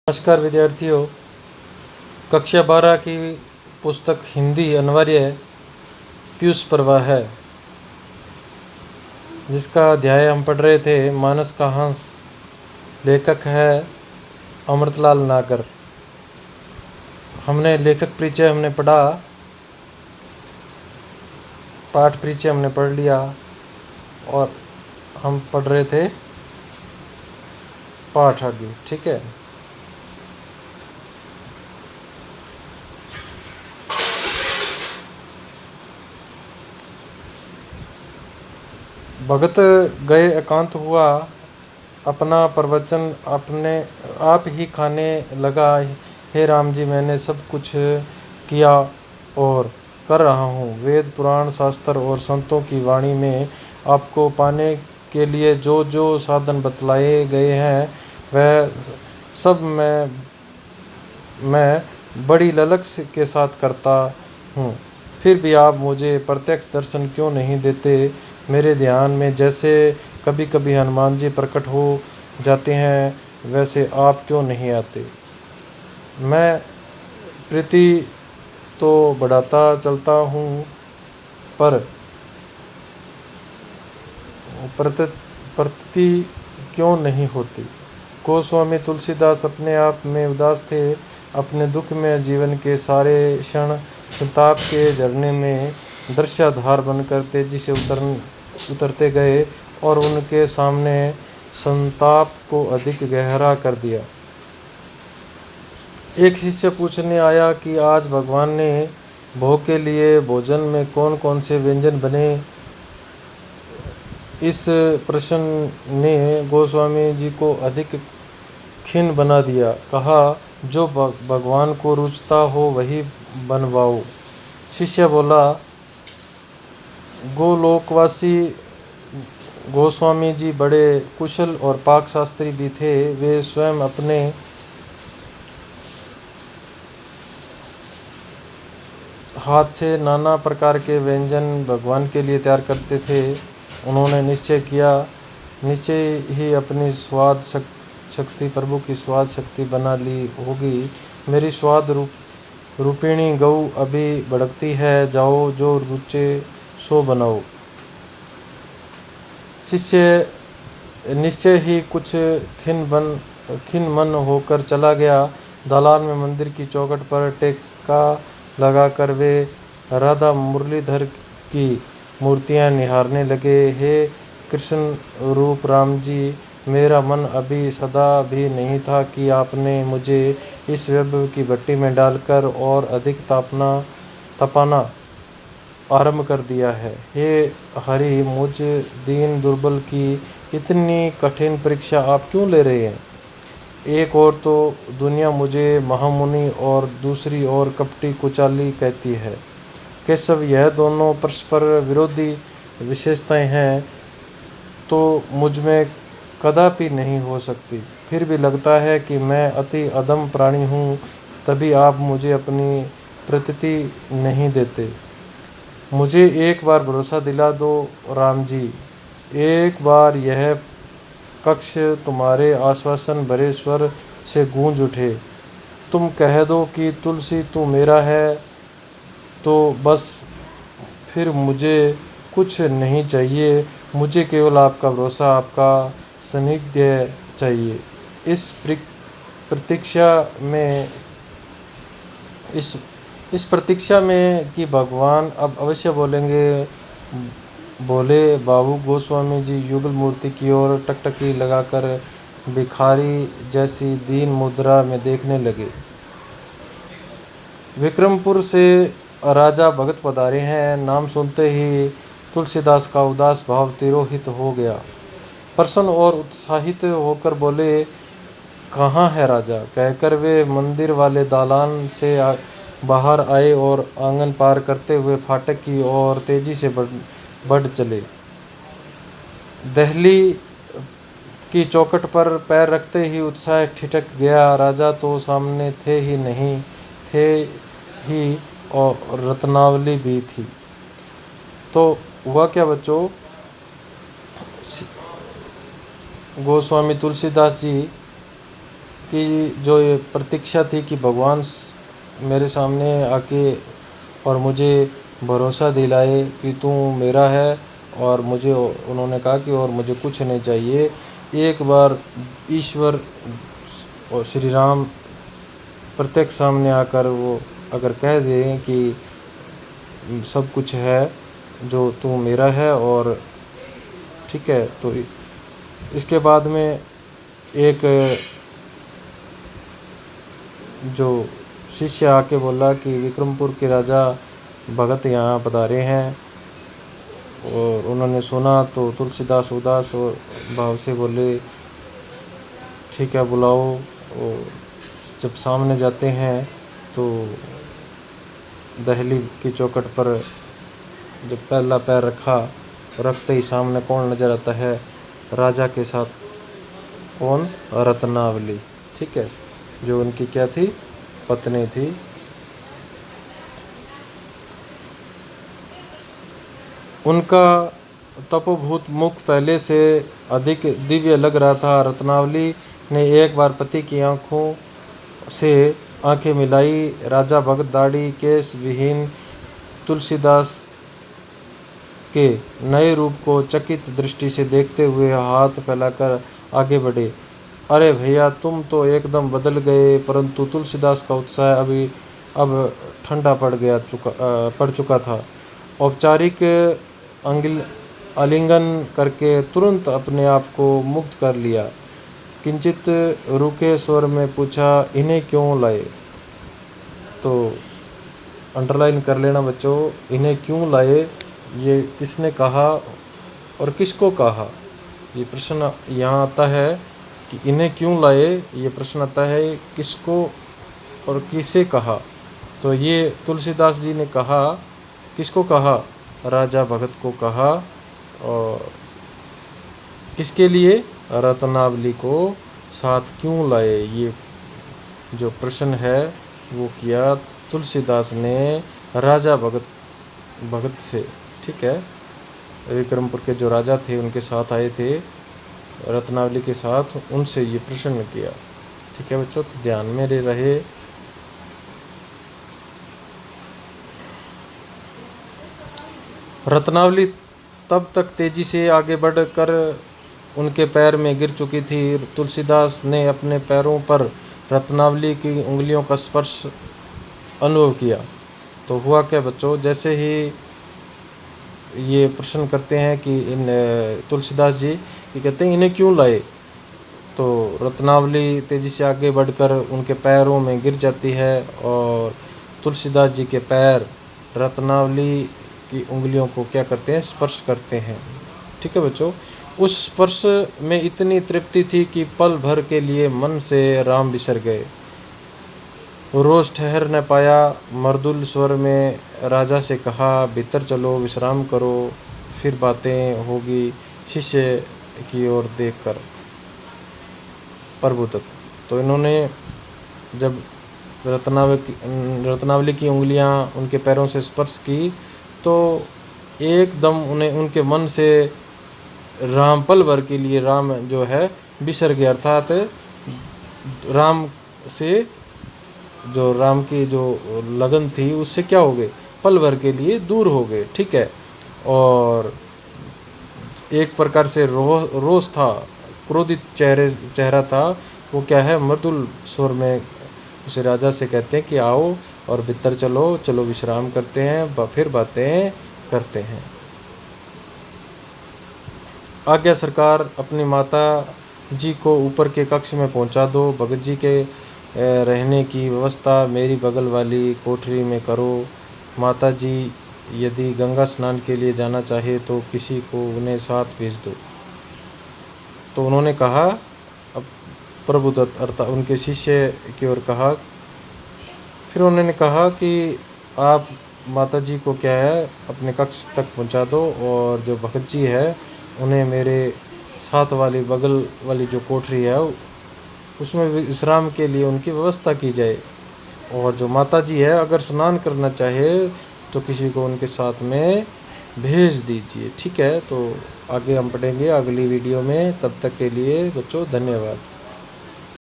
नमस्कार विद्यार्थियों, कक्षा 12 की पुस्तक हिंदी अनिवार्य पीयूष प्रवाह है, जिसका अध्याय हम पढ़ रहे थे मानस का हंस। लेखक है अमृतलाल नागर। हमने लेखक परिचय हमने पढ़ा, पाठ परिचय हमने पढ़ लिया और हम पढ़ रहे थे पाठ आगे। ठीक है। भगत गए एकांत हुआ, अपना प्रवचन अपने आप ही खाने लगा। हे राम जी, मैंने सब कुछ किया और कर रहा हूँ। वेद पुराण शास्त्र और संतों की वाणी में आपको पाने के लिए जो जो साधन बतलाए गए हैं वह सब मैं बड़ी ललक के साथ करता हूँ। फिर भी आप मुझे प्रत्यक्ष दर्शन क्यों नहीं देते? मेरे ध्यान में जैसे कभी कभी हनुमान जी प्रकट हो जाते हैं, वैसे आप क्यों नहीं आते? मैं प्रीति तो बढ़ाता चलता हूँ, पर प्रतीति क्यों नहीं होती? गोस्वामी तुलसीदास अपने आप में उदास थे। अपने दुख में जीवन के सारे क्षण संताप के झरने में दृश्याधार बनकर तेजी से उतरते गए और उनके सामने संताप को अधिक गहरा कर दिया। एक शिष्य पूछने आया कि आज भगवान ने भोग के लिए भोजन में कौन कौन से व्यंजन बने। इस प्रश्न ने गोस्वामी जी को अधिक खिन्न बना दिया। कहा, जो भगवान को रुचता हो वही बनवाओ। शिष्य बोला, गोलोकवासी गोस्वामी जी बड़े कुशल और पाक शास्त्री भी थे। वे स्वयं अपने हाथ से नाना प्रकार के व्यंजन भगवान के लिए तैयार करते थे। उन्होंने निश्चय किया, निश्चय ही अपनी स्वाद शक्ति, प्रभु की स्वाद शक्ति बना ली होगी। मेरी स्वाद रूपिणी गऊ अभी भड़कती है, जाओ जो रुचे सो बनाओ। शिष्य निश्चय ही कुछ खिन्न मन होकर चला गया। दालान में मंदिर की चौखट पर टेका लगाकर वे राधा मुरलीधर की मूर्तियां निहारने लगे। हे कृष्ण रूप राम जी, मेरा मन अभी सदा भी नहीं था कि आपने मुझे इस वैभव की भट्टी में डालकर और अधिक तपाना आरंभ कर दिया है। हे हरि, मुझ दीन दुर्बल की इतनी कठिन परीक्षा आप क्यों ले रहे हैं? एक और तो दुनिया मुझे महामुनि और दूसरी ओर कपटी कुचाली कहती है। केशव, यह दोनों परस्पर विरोधी विशेषताएं हैं तो मुझ में कदापि नहीं हो सकती। फिर भी लगता है कि मैं अति अधम प्राणी हूँ, तभी आप मुझे अपनी प्रतीति नहीं देते। मुझे एक बार भरोसा दिला दो राम जी, एक बार यह कक्ष तुम्हारे आश्वासन भरे स्वर से गूंज उठे। तुम कह दो कि तुलसी तू मेरा है, तो बस फिर मुझे कुछ नहीं चाहिए। मुझे केवल आपका भरोसा, आपका सानिध्य चाहिए। इस प्रतीक्षा में कि भगवान अब अवश्य बोलेंगे, बोले बाबू गोस्वामी जी युगल मूर्ति की ओर टकटकी लगाकर भिखारी जैसी दीन मुद्रा में देखने लगे। विक्रमपुर से राजा भगत पधारे हैं। नाम सुनते ही तुलसीदास का उदास भाव तिरोहित हो गया। प्रसन्न और उत्साहित होकर बोले, कहाँ है राजा? कहकर वे मंदिर वाले दालान से बाहर आए और आंगन पार करते हुए फाटक की ओर तेजी से बढ़ चले। दहली की चौखट पर पैर रखते ही उत्साह ठिठक गया। राजा तो सामने थे ही और रत्नावली भी थी। तो हुआ क्या बच्चों, गोस्वामी तुलसीदास जी कि जो ये प्रतीक्षा थी कि भगवान मेरे सामने आके और मुझे भरोसा दिलाए कि तू मेरा है, और मुझे उन्होंने कहा कि और मुझे कुछ नहीं चाहिए। एक बार ईश्वर और श्री राम प्रत्यक्ष सामने आकर वो अगर कह दें कि सब कुछ है जो तू मेरा है, और ठीक है, तो इसके बाद में एक जो शिष्य आके बोला कि विक्रमपुर के राजा भगत यहाँ पधारे हैं, और उन्होंने सुना तो तुलसीदास उदास और भाव से बोले ठीक है बुलाओ। और जब सामने जाते हैं तो दहली की चौखट पर जब पहला पैर रखते ही सामने कौन नजर आता है? राजा के साथ कौन? रत्नावली, ठीक है, जो उनकी क्या थी? पत्नी थी। उनका तपोभूत मुख पहले से अधिक दिव्य लग रहा था। रत्नावली ने एक बार पति की आंखों से आंखें मिलाई। राजा भगत दाढ़ी केश विहीन तुलसीदास के नए रूप को चकित दृष्टि से देखते हुए हाथ फैलाकर आगे बढ़े। अरे भैया, तुम तो एकदम बदल गए। परंतु तुलसीदास का उत्साह अब ठंडा पड़ चुका था। औपचारिक आलिंगन करके तुरंत अपने आप को मुक्त कर लिया। किंचित रूखे स्वर में पूछा, इन्हें क्यों लाए? तो अंडरलाइन कर लेना बच्चों, इन्हें क्यों लाए, ये किसने कहा और किसको कहा? ये प्रश्न यहाँ आता है कि इन्हें क्यों लाए, ये प्रश्न आता है किसको और किसे कहा। तो ये तुलसीदास जी ने कहा। किसको कहा? राजा भगत को कहा। और किसके लिए? रत्नावली को साथ क्यों लाए, ये जो प्रश्न है वो किया तुलसीदास ने राजा भगत से, ठीक है। विक्रमपुर के जो राजा थे उनके साथ आए थे, रत्नावली के साथ, उनसे ये प्रश्न किया, ठीक है बच्चों, तो ध्यान में रहे। रत्नावली तब तक तेजी से आगे बढ़कर उनके पैर में गिर चुकी थी। तुलसीदास ने अपने पैरों पर रत्नावली की उंगलियों का स्पर्श अनुभव किया। तो हुआ क्या बच्चों, जैसे ही ये प्रश्न करते हैं कि इन तुलसीदास जी ये कहते हैं इन्हें क्यों लाए, तो रत्नावली तेजी से आगे बढ़कर उनके पैरों में गिर जाती है और तुलसीदास जी के पैर रत्नावली की उंगलियों को क्या करते हैं? स्पर्श करते हैं, ठीक है बच्चों। उस स्पर्श में इतनी तृप्ति थी कि पल भर के लिए मन से राम बिसर गए। रोज ठहर न पाया। मर्दुल स्वर में राजा से कहा, भीतर चलो, विश्राम करो, फिर बातें होगी। शिष्य की ओर देखकर प्रभुदत्त। तो इन्होंने जब रत्नावली की उंगलियां उनके पैरों से स्पर्श की तो एकदम उन्हें उनके मन से राम, पल भर के लिए राम जो है बिसर गया, अर्थात राम से जो राम की जो लगन थी उससे क्या हो गए? पल भर के लिए दूर हो गए, ठीक है। और एक प्रकार से रोष था, क्रोधित चेहरा था, वो क्या है? मृदुल स्वर में उसे राजा से कहते हैं कि आओ और भीतर चलो, चलो विश्राम करते हैं, फिर बातें करते हैं। आज्ञा सरकार, अपनी माता जी को ऊपर के कक्ष में पहुंचा दो। भगत जी के रहने की व्यवस्था मेरी बगल वाली कोठरी में करो। माता जी यदि गंगा स्नान के लिए जाना चाहे तो किसी को उन्हें साथ भेज दो। तो उन्होंने कहा, अब प्रभुदत्त अर्थात उनके शिष्य की ओर कहा, फिर उन्होंने कहा कि आप माता जी को क्या है अपने कक्ष तक पहुंचा दो, और जो भगत जी है उन्हें मेरे साथ वाली बगल वाली जो कोठरी है उसमें विश्राम के लिए उनकी व्यवस्था की जाए। और जो माता जी है अगर स्नान करना चाहे तो किसी को उनके साथ में भेज दीजिए, ठीक है। तो आगे हम पढ़ेंगे अगली वीडियो में, तब तक के लिए बच्चों धन्यवाद।